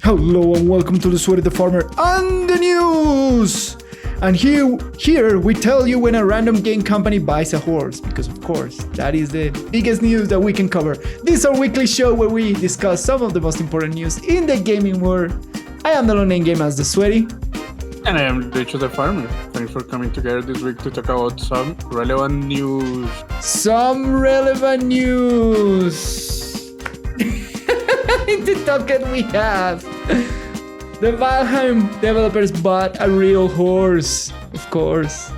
Hello and welcome to the Sweaty the Farmer and the news! And here we tell you when a random game company buys a horse, because of course, that is the biggest news that we can cover. This is our weekly show where we discuss some of the most important news in the gaming world. I am the lone name game as the Sweaty. And I am Lucho the Farmer. Thanks for coming together this week to talk about some relevant news. In the docket we have the Valheim developers bought a real horse, of course.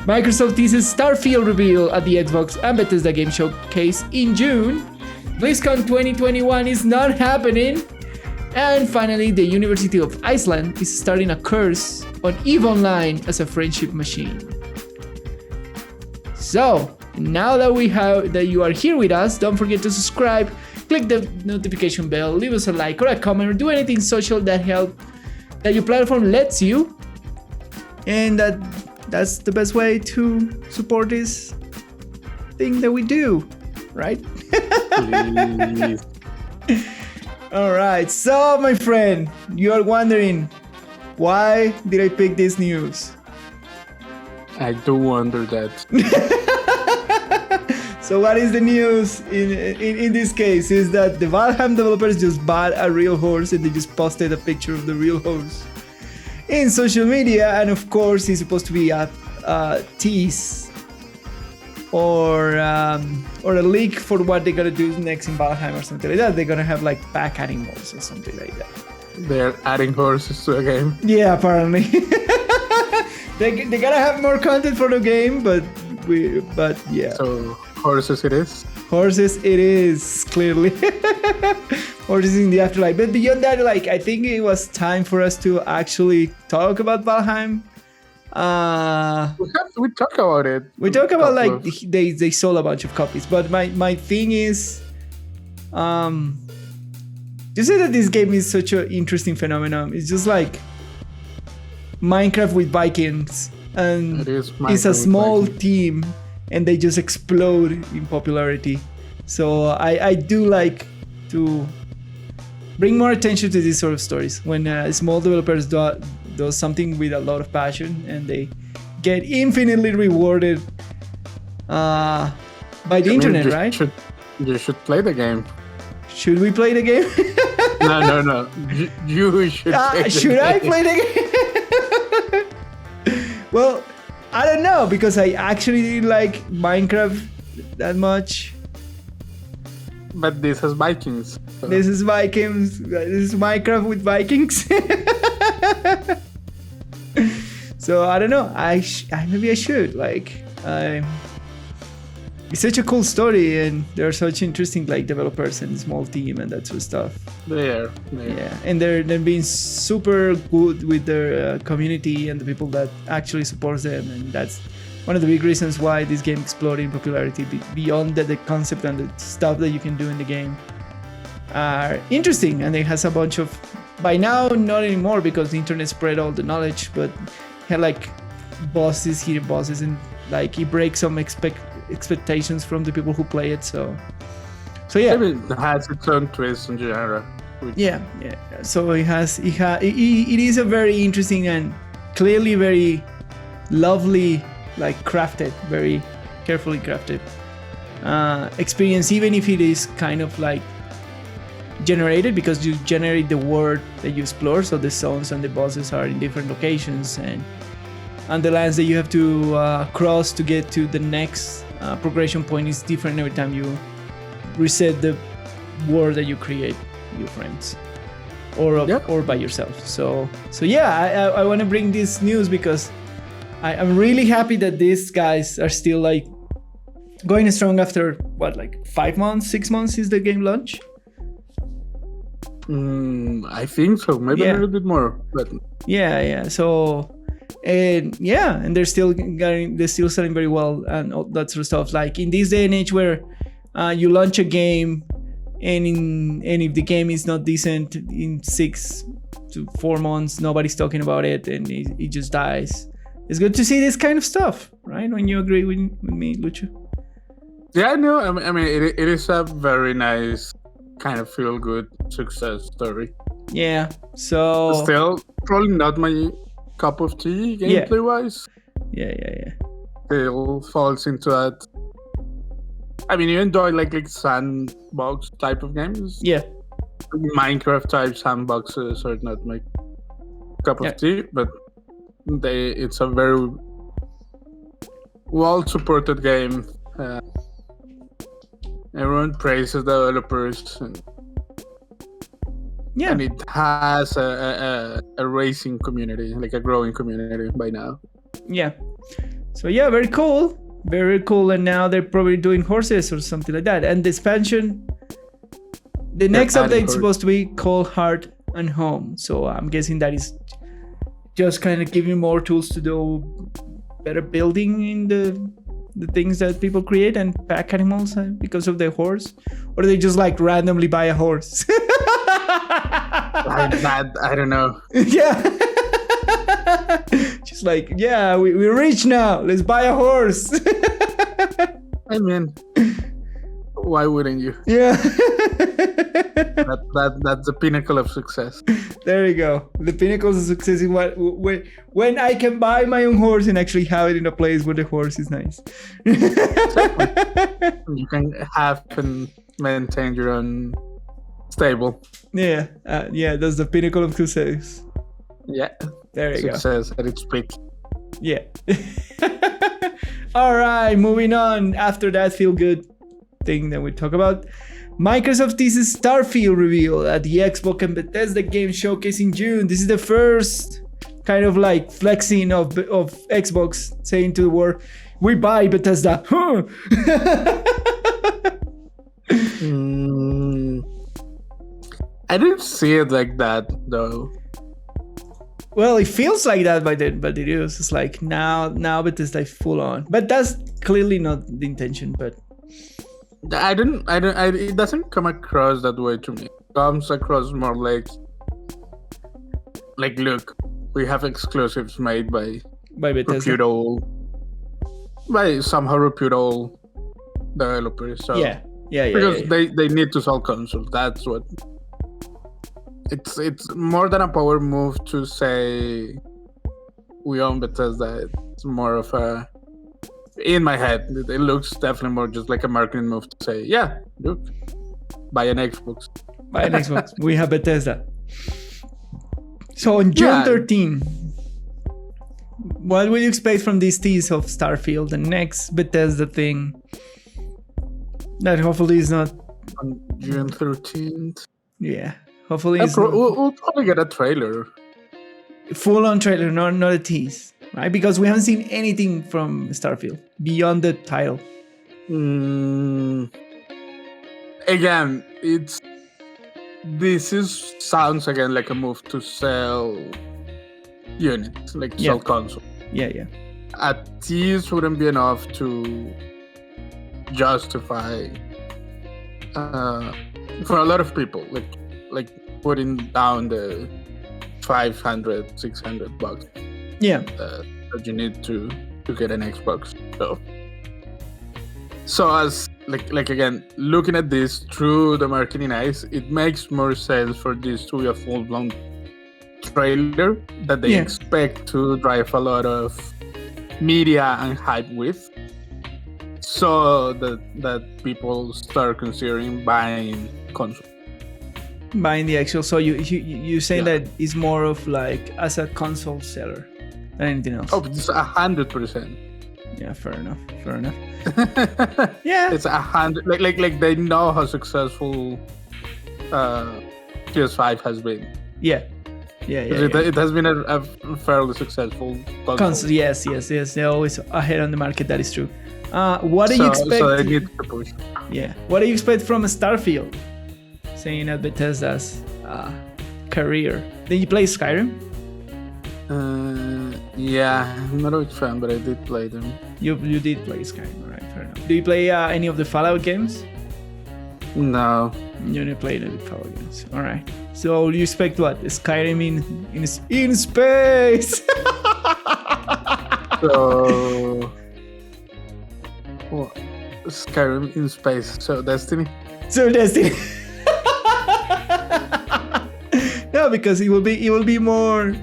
Microsoft Teases Starfield reveal at the Xbox and Bethesda Game Showcase in June. BlizzCon 2021 is not happening. And finally, the University of Iceland is starting a course on EVE Online as a friendship machine. So, now that you are here with us, don't forget to subscribe, click the notification bell, leave us a like or a comment, or do anything social that your platform lets you. And that's the best way to support this thing that we do, right? Please. Alright, so my friend, you are wondering, why did I pick this news? I do wonder that. So what is the news in this case is that the Valheim developers just bought a real horse and they just posted a picture of the real horse in social media, and of course it's supposed to be a tease or a leak for what they're gonna do next in Valheim or something like that. They're gonna have like pack animals or something like that. They're adding horses to a game. Yeah, apparently. they gotta have more content for the game, but yeah. So horses it is. Horses it is, clearly. Horses in the afterlife. But beyond that, I think it was time for us to actually talk about Valheim. We talk about it. We talk about they sold a bunch of copies, but my thing is, you say that this game is such an interesting phenomenon. It's just like Minecraft with Vikings, and it's a small team, and they just explode in popularity. So I do like to bring more attention to these sort of stories when small developers do something with a lot of passion and they get infinitely rewarded by the internet, right? You should play the game. Should we play the game? No. You should play the game. Should I play the game? Well, I don't know, because I actually didn't like Minecraft that much. But this has Vikings. So. This is Vikings. This is Minecraft with Vikings. So I don't know. Maybe I should. It's such a cool story, and there are such interesting developers and small team and that sort of stuff. They are. Yeah, and they're being super good with their community and the people that actually supports them, and that's one of the big reasons why this game exploded in popularity. Beyond the concept and the stuff that you can do in the game are interesting, and it has a bunch of, by now not anymore because the internet spread all the knowledge, but had hidden bosses, and it breaks some expectations from the people who play it. So yeah, it has its own twist and genre. Yeah. So it is a very interesting and clearly very lovely, crafted, very carefully crafted experience, even if it is kind of generated, because you generate the world that you explore. So the zones and the bosses are in different locations, and the lands that you have to cross to get to the next progression point is different every time you reset the world that you create with your friends or by yourself. So yeah, I want to bring this news because I'm really happy that these guys are still going strong after 5 months, 6 months since the game launch. I think so. Maybe a little bit more, but yeah. So. And they're still selling very well and all that sort of stuff. In this day and age where you launch a game and if the game is not decent in 6 to 4 months, nobody's talking about it and it just dies. It's good to see this kind of stuff, right? When you agree with me, Lucho. Yeah, no, I mean, it is a very nice kind of feel-good success story. Yeah. So Still, probably not my cup of tea gameplay wise. Yeah. Still falls into that. I mean, even though I like sandbox type of games, Yeah. Minecraft type sandboxes are not my cup of tea, but it's a very well supported game. Everyone praises the developers, and it has a racing community, like a growing community by now. Yeah. So yeah, very cool. Very cool. And now they're probably doing horses or something like that. And the expansion, the next update is supposed to be called Heart and Home. So I'm guessing that is just kind of giving more tools to do better building in the things that people create and pack animals because of the horse. Or they just like randomly buy a horse. I don't know. Yeah. Just like, yeah, we're rich now. Let's buy a horse. I mean, why wouldn't you? Yeah. That's the pinnacle of success. There you go. The pinnacle of success is when I can buy my own horse and actually have it in a place where the horse is nice. Exactly. You can have and maintain your own stable. Yeah. That's the pinnacle of success. Yeah. There you go. Success at its peak. Yeah. All right, moving on. After that feel good thing that we talk about, Microsoft Teases Starfield reveal at the Xbox and Bethesda Game Showcase in June. This is the first kind of like flexing of Xbox saying to the world, we buy Bethesda. I didn't see it like that though. Well, it feels like that by then, but it is. It's like now Bethesda is full on. But that's clearly not the intention. But it doesn't come across that way to me. It comes across more like look, we have exclusives made by Bethesda. By somehow reputable developers. So Yeah. Because they need to sell consoles. That's what. It's more than a power move to say we own Bethesda. It's more of a, in my head, it looks definitely more just like a marketing move to say, yeah, look, buy an Xbox. Buy an Xbox. We have Bethesda. So on June 13, what will you expect from this tease of Starfield, the next Bethesda thing? That hopefully is not on June 13th. Yeah. Hopefully we'll probably get a trailer. Full-on trailer, not a tease, right? Because we haven't seen anything from Starfield beyond the title. Again, sounds again like a move to sell units, sell console. Yeah. A tease wouldn't be enough to justify for a lot of people, like putting down the $500, $600 that you need to get an Xbox. So as like again, looking at this through the marketing eyes, it makes more sense for this to be a full-blown trailer that they expect to drive a lot of media and hype with, so that people start considering buying console. Buying the actual, so you say that it's more of like as a console seller than anything else. Oh, it's 100%. Yeah, fair enough. Yeah, it's 100. Like they know how successful PS5 has been. Yeah. It has been a fairly successful console. Yes. They're always ahead on the market. That is true. What do you expect? So they need to push. Yeah. What do you expect from Starfield? Saying at Bethesda's career. Did you play Skyrim? Yeah, I'm not a big fan, but I did play them. You did play Skyrim, alright, fair enough. Do you play any of the Fallout games? No. You didn't play any Fallout games. Alright. So you expect what? Skyrim in space? So Skyrim in space. So Destiny. No, because it will be more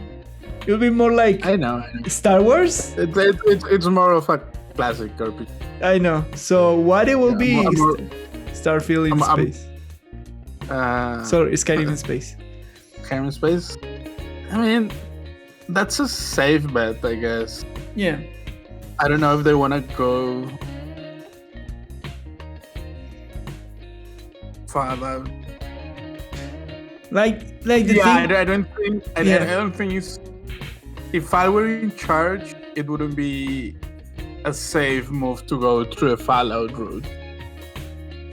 like I know. Star Wars. It's more of a classic RPG. I know. So what it will be? Starfield in space. Sorry, Skyrim in space. Skyrim in space. I mean, that's a safe bet, I guess. Yeah. I don't know if they want to go Fallout. Like the yeah, thing. I don't think. I don't think it's. If I were in charge, it wouldn't be a safe move to go through a Fallout route,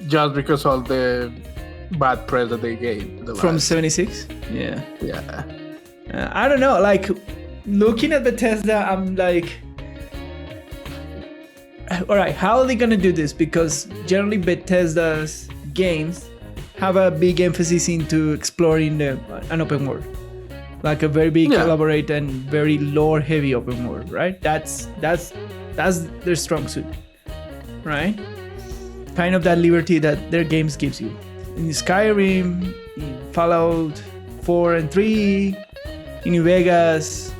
just because all the bad press that they gave. From 76. Yeah. Yeah. I don't know. Like looking at Bethesda, I'm like, all right, how are they gonna do this? Because generally Bethesda's games have a big emphasis into exploring an open world, like a very big collaborate and very lore heavy open world, right? That's their strong suit, right? Kind of that liberty that their games gives you. In Skyrim, in Fallout 4 and 3, in New Vegas,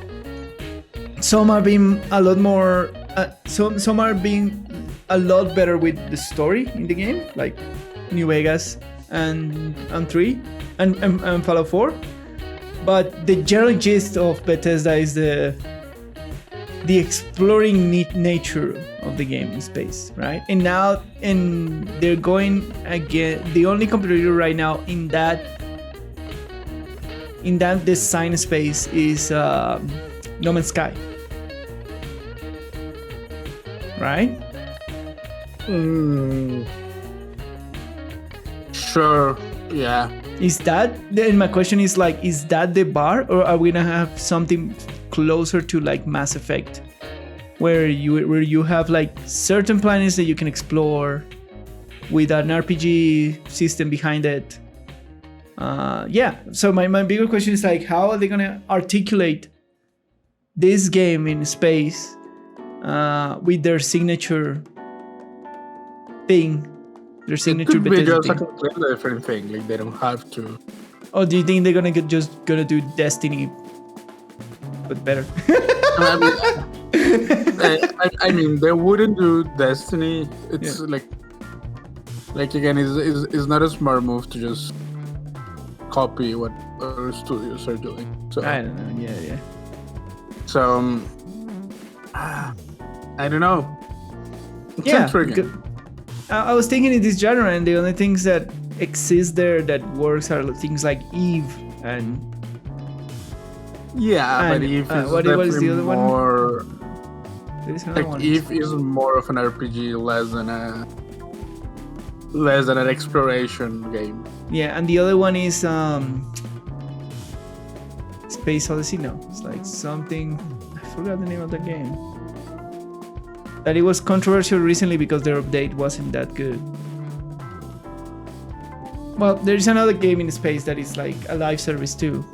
some are being a lot more. Some are being a lot better with the story in the game, like New Vegas and 3 and Fallout 4. But the general gist of Bethesda is the exploring nature of the game in space, right? And they're going again. The only competitor right now in that design space is No Man's Sky, right? Sure. Yeah. Is that? And my question is like, is that the bar, or are we gonna have something closer to like Mass Effect, where you have like certain planets that you can explore with an RPG system behind it? So my bigger question is like, how are they gonna articulate this game in space with their signature thing, their signature It could be Bethesda just a thing? completely different thing. Like they don't have to. Or do you think they're gonna do Destiny, but better? I mean, they wouldn't do Destiny. It's like again, it's not a smart move to just copy what other studios are doing. So I don't know. Yeah. So I don't know. It's intriguing. I was thinking in this genre, and the only things that exist there that works are things like Eve and but Eve is what is the other more, one? There is another one. Eve is more of an RPG, less than an exploration game. Yeah, and the other one is Space Odyssey. No, it's like something. I forgot the name of the game. That it was controversial recently because their update wasn't that good. Well, there is another game in space that is like a live service too.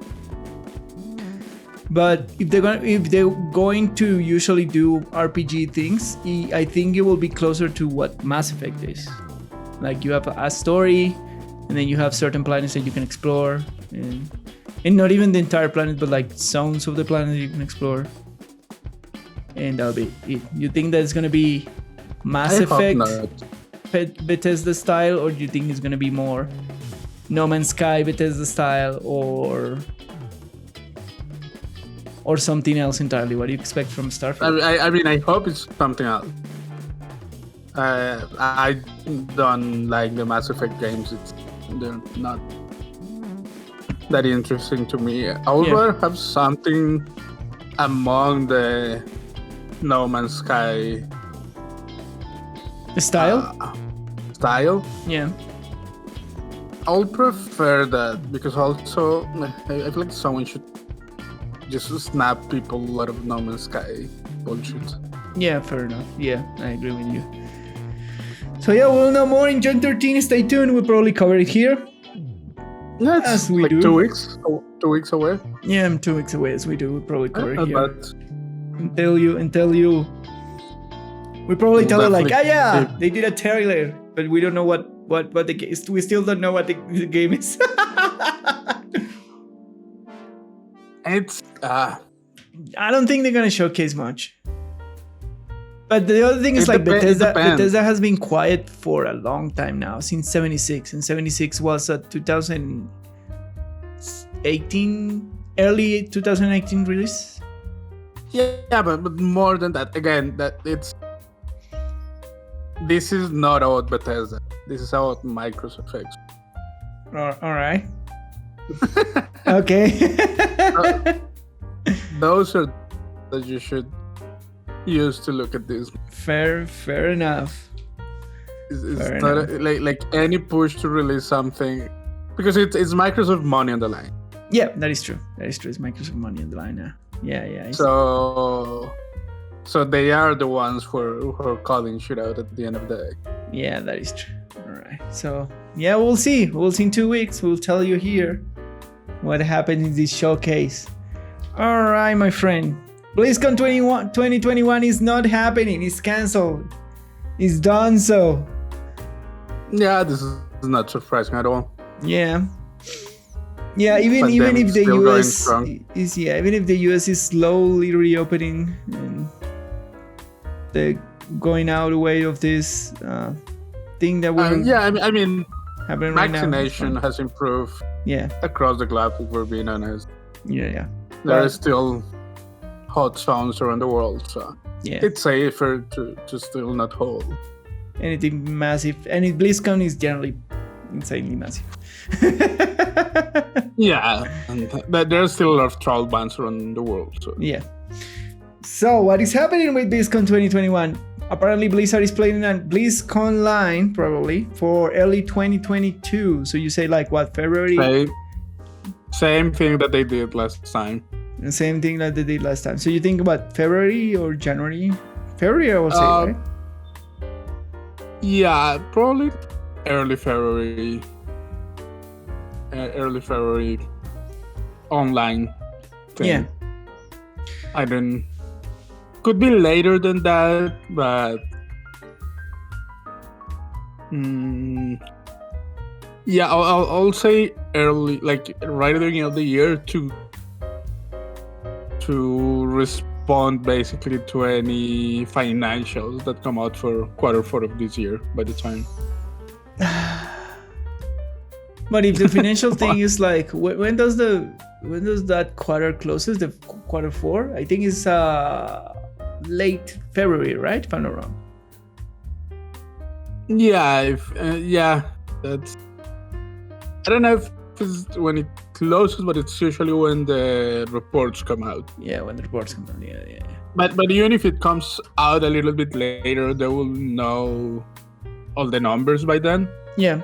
But if they're going to usually do RPG things, I think it will be closer to what Mass Effect is. Like you have a story, and then you have certain planets that you can explore, and not even the entire planet, but like zones of the planet that you can explore. And that'll be it. You think that it's gonna be Mass Effect, Bethesda style, or do you think it's gonna be more No Man's Sky, Bethesda style, or something else entirely? What do you expect from Starfield? I mean, I hope it's something else. I don't like the Mass Effect games. They're not that interesting to me. I would rather have something among the No Man's Sky style. Yeah. I would prefer that, because also I feel like someone should just snap people out of No Man's Sky bullshit. Yeah, fair enough. Yeah, I agree with you. So yeah, we'll know more in June 13. Stay tuned. We'll probably cover it here. Yeah, it's as we like do. 2 weeks. 2 weeks away. Yeah, I'm 2 weeks away, as we do. We'll probably cover it here. But Until you. We probably tell you like, they did a trailer, but we don't know what the game is. We still don't know what the game is. It's I don't think they're gonna showcase much. But the other thing is, like, Bethesda has been quiet for a long time now, since 76, and 76 was a 2018, early 2018 release. Yeah, but more than that, again, this is not about Bethesda. This is about Microsoft. All right. Okay. Those are that you should use to look at this. Fair enough. It's not like any push to release something, because it's Microsoft money on the line. Yeah, that is true. It's Microsoft money on the line now. Yeah. So they are the ones who are calling shit out at the end of the day. Yeah, that is true. All right. So yeah, we'll see. We'll see in 2 weeks. We'll tell you here what happened in this showcase. All right, my friend. BlizzCon 2021 is not happening. It's cancelled. It's done so. Yeah, this is not surprising at all. Yeah. Even if the US is slowly reopening and they're going out away of this thing that we're I mean happening right now. Vaccination has improved. Yeah. Across the globe, if we're being honest. Yeah. There are still hot zones around the world, so it's safer to still not hold anything massive. And BlizzCon is generally insanely massive. Yeah, and there's still a lot of troll bans around the world. So. Yeah. So what is happening with BlizzCon 2021? Apparently Blizzard is planning a BlizzCon line probably for early 2022. So you say like what, February? Same thing that they did last time. The same thing that they did last time. So you think about February or January? February, I will say, right? Yeah, probably early February. Early February online thing. Yeah. I don't... Could be later than that, but... Yeah, I'll say early, like right at the beginning of the year to respond basically to any financials that come out for Q4 of this year by the time. But if the financial thing is like, when does that quarter closes? The Q4? I think it's late February, right? If I'm not wrong. Yeah, that's. I don't know if it's when it closes, but it's usually when the reports come out. Yeah, when the reports come out. Yeah. But even if it comes out a little bit later, they will know all the numbers by then. Yeah.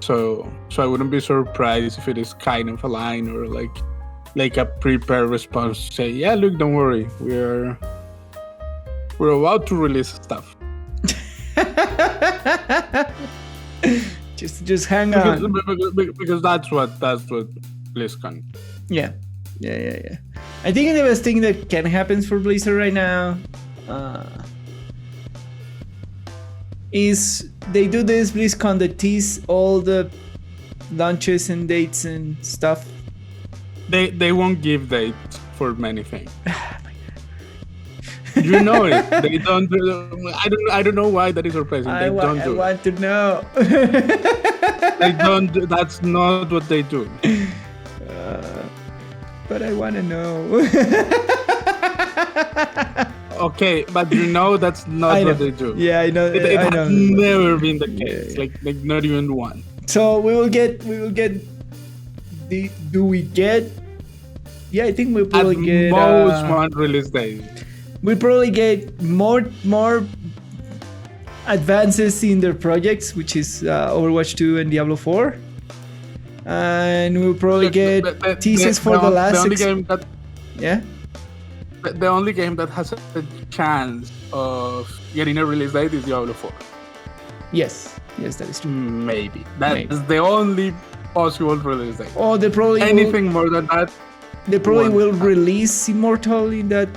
So I wouldn't be surprised if it is kind of a line or like a prepared response to say, yeah, look, don't worry, we're about to release stuff. Just hang on. Because that's what BlizzCon. Yeah. I think the best thing that can happen for Blizzard right now is they do this BlizzCon, they tease all the launches and dates and stuff. They won't give dates for many things. You know it. They don't. I don't know why that is surprising. I want to know. They don't. That's not what they do. But I want to know. Okay, but you know that's not what they do. Yeah, I know. It has never been the case. Yeah. Like not even one. So we will get. Do we get? Yeah, I think we'll probably get most one release date. We'll probably get more advances in their projects, which is Overwatch 2 and Diablo 4. And we'll probably get teases for the last the only game that, yeah? The only game that has a chance of getting a release date is Diablo 4. Yes, that is true. Maybe. That's the only possible release date. Oh, they probably anything more than that. They probably will release Immortal in that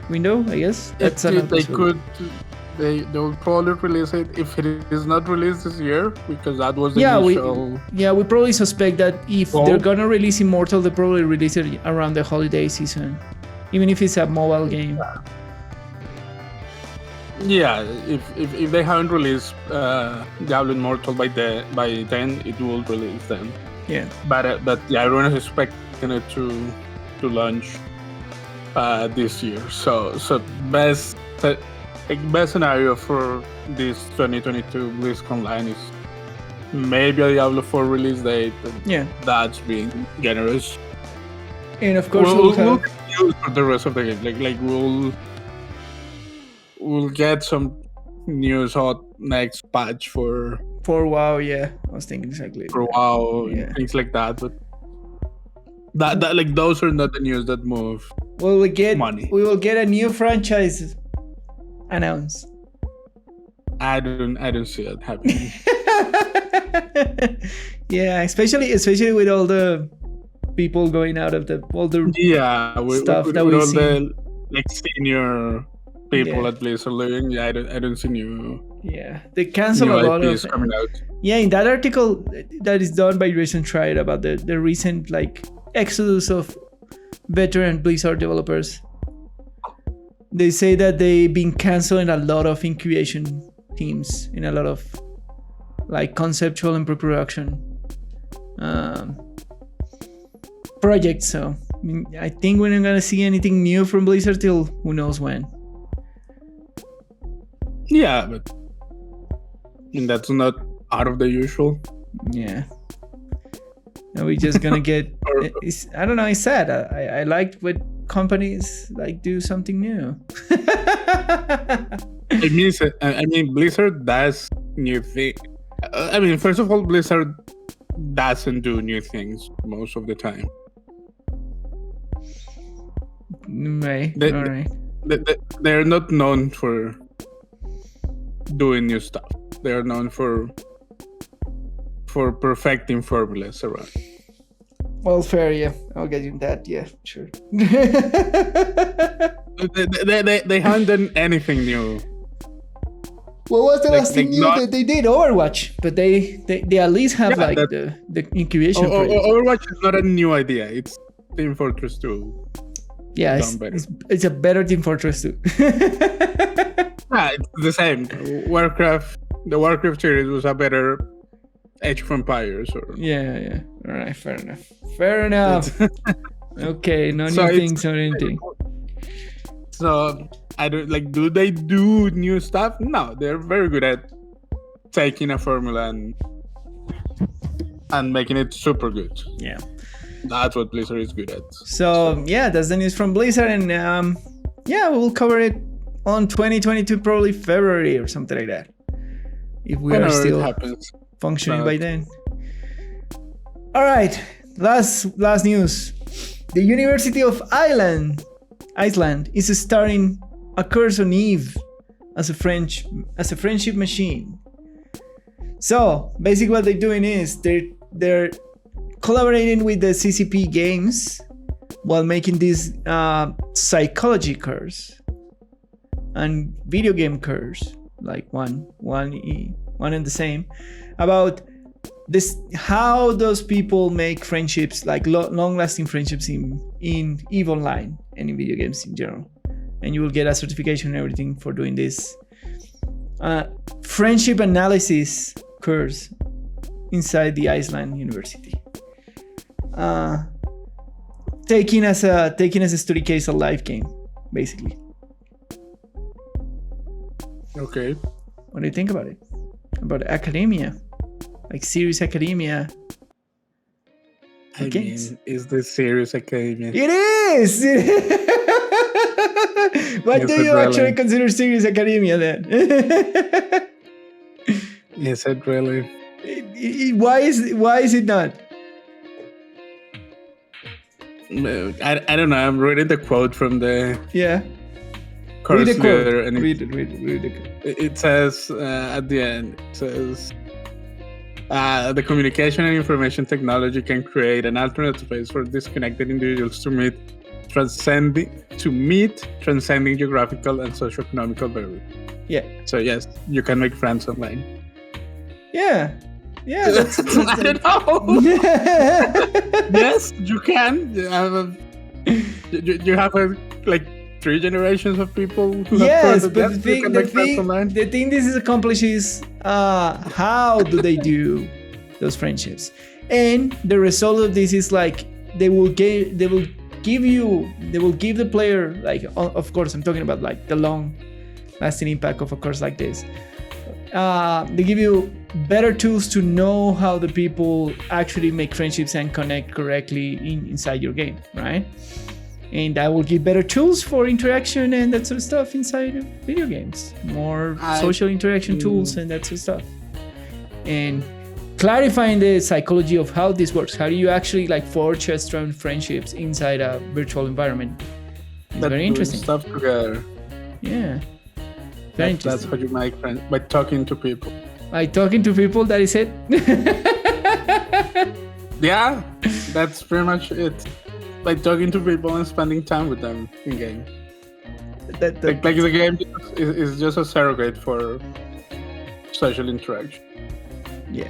window, I guess. That's they could. they'll probably release it if it is not released this year, because that was the initial. We probably suspect that if they're gonna release Immortal, they probably release it around the holiday season, even if it's a mobile game. Yeah, if they haven't released Diablo Immortal by then, it will release then. Yeah. But everyone is expecting it to launch this year. So best scenario for this 2022 BlizzCon line is maybe a Diablo 4 release date. That's being generous. And of course we'll get news for the rest of the game. Like we'll get some news on next patch for WoW. Yeah, I was thinking exactly for WoW, things like that. But that like those are not the news that move. We will get a new franchise announced. I don't see it happening. Yeah, especially with all the people going out of all the stuff that we see. The like senior people at Blizzard leaving. I don't see new. Yeah, they cancel a lot of coming out. Yeah, in that article that is done by Recent Triad about the recent like exodus of veteran Blizzard developers, they say that they've been canceling a lot of incubation teams in a lot of like conceptual and pre-production projects. So I think we're not gonna see anything new from Blizzard till who knows when. Yeah, but that's not out of the usual. Yeah. And we're just gonna get. I don't know. It's sad. I liked when companies like do something new. I mean, Blizzard does new things. I mean, first of all, Blizzard doesn't do new things most of the time. Right. All right. They're not known for doing new stuff. They are known for perfecting formulas around. Well, fair, yeah. I'll get you that, yeah, sure. They haven't done anything new. What was the last thing new that they did? Overwatch, but they at least have the incubation project. Overwatch is not a new idea. It's Team Fortress 2. Yeah, it's a better Team Fortress 2. It's the same. The Warcraft series was a better Age of Empires. Yeah. All right, fair enough. Okay, no new things or anything. So I don't like. Do they do new stuff? No, they're very good at taking a formula and making it super good. Yeah, that's what Blizzard is good at. So that's the news from Blizzard, and we'll cover it on 2022, probably February or something like that, if we are still functioning by then. All right, last news. The University of Iceland is starting a course on Eve as a friendship machine. So basically what they're doing is they're collaborating with the CCP games while making this psychology course and video game course, like one and the same, about this, how those people make friendships, like long-lasting friendships in EVE Online and in video games in general. And you will get a certification and everything for doing this friendship analysis course inside the Iceland University. Taking as a study case a live game, basically. Okay. What do you think about it? About academia? Like serious academia? I mean, is this serious academia? It is! What do you actually consider serious academia then? Is it really? Why is it not? I don't know. I'm reading the quote from the course leader, and read it. It says at the end, it says, the communication and information technology can create an alternate space for disconnected individuals to meet transcending geographical and socioeconomical barriers. Yeah. So yes, you can make friends online. Yeah. That's I don't know. Yes, you can. You have like 3 generations of people who have yes, heard of but that. You can make friends online. the thing this is accomplishes, how do they do those friendships? And the result of this is like they will give the player, like, of course I'm talking about like the long lasting impact of a course like this. They give you better tools to know how the people actually make friendships and connect correctly inside your game, right? And that will give better tools for interaction and that sort of stuff inside of video games. More social interaction tools and that sort of stuff. And clarifying the psychology of how this works. How do you actually like forge strong friendships inside a virtual environment? It's very interesting. Stuff together. Yeah. Very interesting. That's how you make friends, by talking to people. By talking to people, that is it? Yeah, that's pretty much it. By talking to people and spending time with them in game. Like the game is just a surrogate for social interaction. Yeah.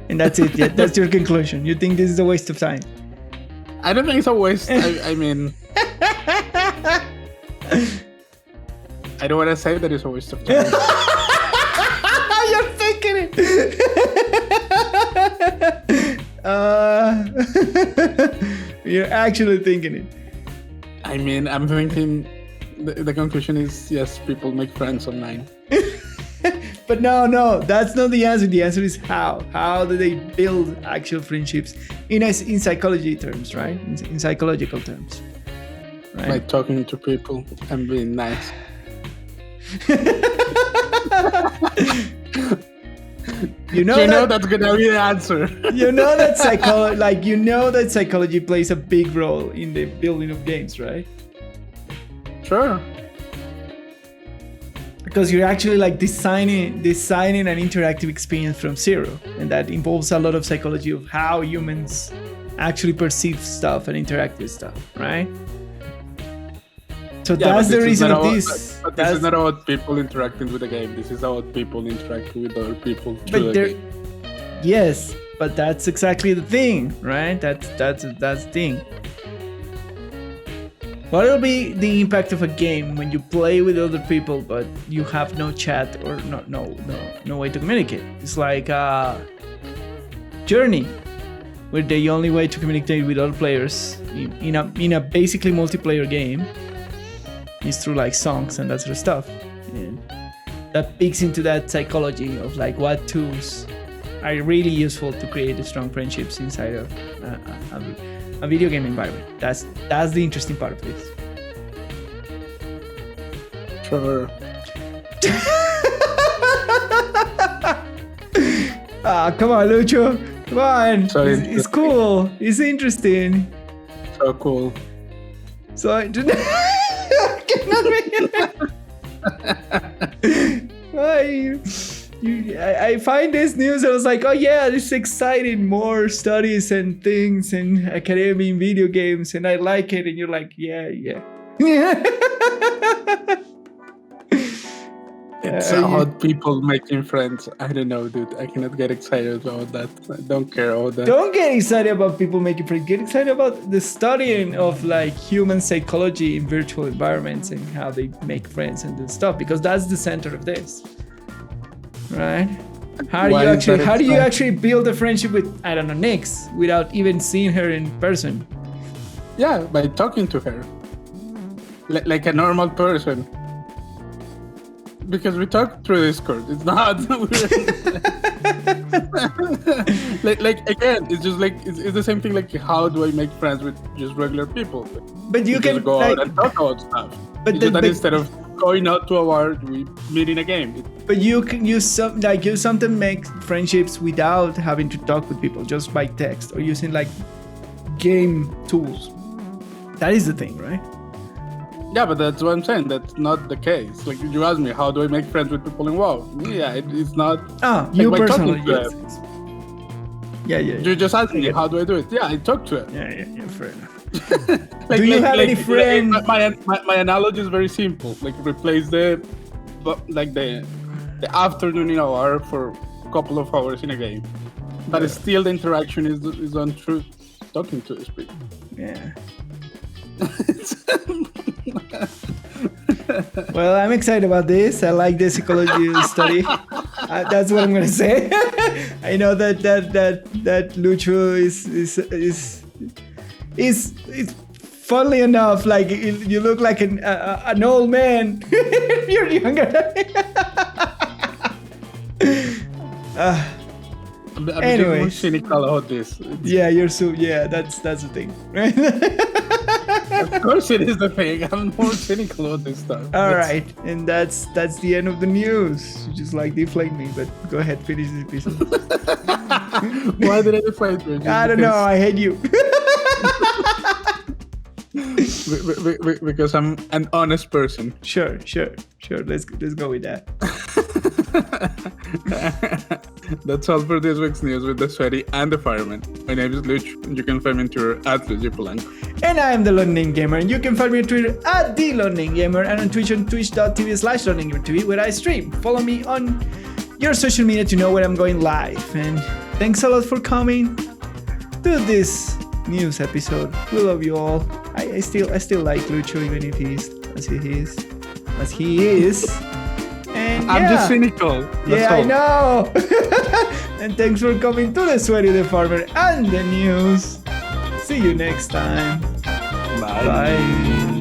And that's it. Yeah, that's your conclusion. You think this is a waste of time? I don't think it's a waste. I mean, I don't want to say that it's a waste of time. You're thinking it. You're actually thinking it. I mean, I'm thinking the conclusion is yes, people make friends online. But no, that's not the answer. The answer is how. How do they build actual friendships in psychology terms, right? In psychological terms, right? By talking to people and being nice. You know that's gonna be the answer. You know that psychology plays a big role in the building of games, right? Sure. Because you're actually like designing an interactive experience from zero, and that involves a lot of psychology of how humans actually perceive stuff and interact with stuff, right? So that's the reason of this. But this is not about people interacting with the game. This is about people interacting with other people through the game. Yes, but that's exactly the thing, right? That's the thing. What will be the impact of a game when you play with other people but you have no chat or no way to communicate? It's like a Journey, where the only way to communicate with other players in a basically multiplayer game is through like songs and that sort of stuff. And that peeks into that psychology of like what tools are really useful to create strong friendships inside of a video game environment. That's the interesting part of this. Sure. Come on, Lucho. Come on. Sorry, it's cool. It's interesting. So cool. So I find this news. I was like, oh yeah, this is exciting. More studies and things and academia in video games, and I like it. And you're like, yeah. It's about people making friends. I don't know, dude. I cannot get excited about that. I don't care about that. Don't get excited about people making friends. Get excited about the studying of like human psychology in virtual environments and how they make friends and stuff, because that's the center of this, right? How do you actually build a friendship with, I don't know, Nyx without even seeing her in person? Yeah, by talking to her, like a normal person. Because we talk through Discord. It's not like again, it's just like it's the same thing. Like, how do I make friends with just regular people? But you can just go out and talk about stuff. But instead of going out to a bar, we meet in a game. But you can use sometimes make friendships without having to talk with people, just by text or using like game tools. That is the thing, right? Yeah, but that's what I'm saying. That's not the case. Like, you asked me, how do I make friends with people in WoW? Yeah, it's not. You personally, yes. Yeah. You just asked me, how do I do it? Yeah, I talk to it. Yeah, fair enough. Do you have any friend? My analogy is very simple. Like replace the afternoon hour for a couple of hours in a game, but still the interaction is on through talking to the speaker. Yeah. Well, I'm excited about this. I like the psychology study. That's what I'm gonna say. I know that Lucho is funnily enough, like you look like an old man. You're younger. I'm Anyways. more cynical about this. Yeah, that's the thing, right? Of course, it is the thing. I'm more cynical about this stuff. All right, and that's the end of the news. You just like deflate me, but go ahead, finish this episode. Why did I deflate you? I don't know. I hate you. Because I'm an honest person. Sure. Let's go with that. That's all for this week's news with the Sweaty and the Fireman. My name is Lucho, and you can find me on Twitter at LuchoPolanco. And I am the London Gamer, and you can find me on Twitter at the London Gamer and on Twitch on twitch.tv/LondonGamerTV, where I stream. Follow me on your social media to know when I'm going live. And thanks a lot for coming to this news episode. We love you all. I still like Lucho, even if he's as he is. And I'm just cynical. That's all. I know. And thanks for coming to the Sweaty the Farmer and the news. See you next time. Bye. Bye.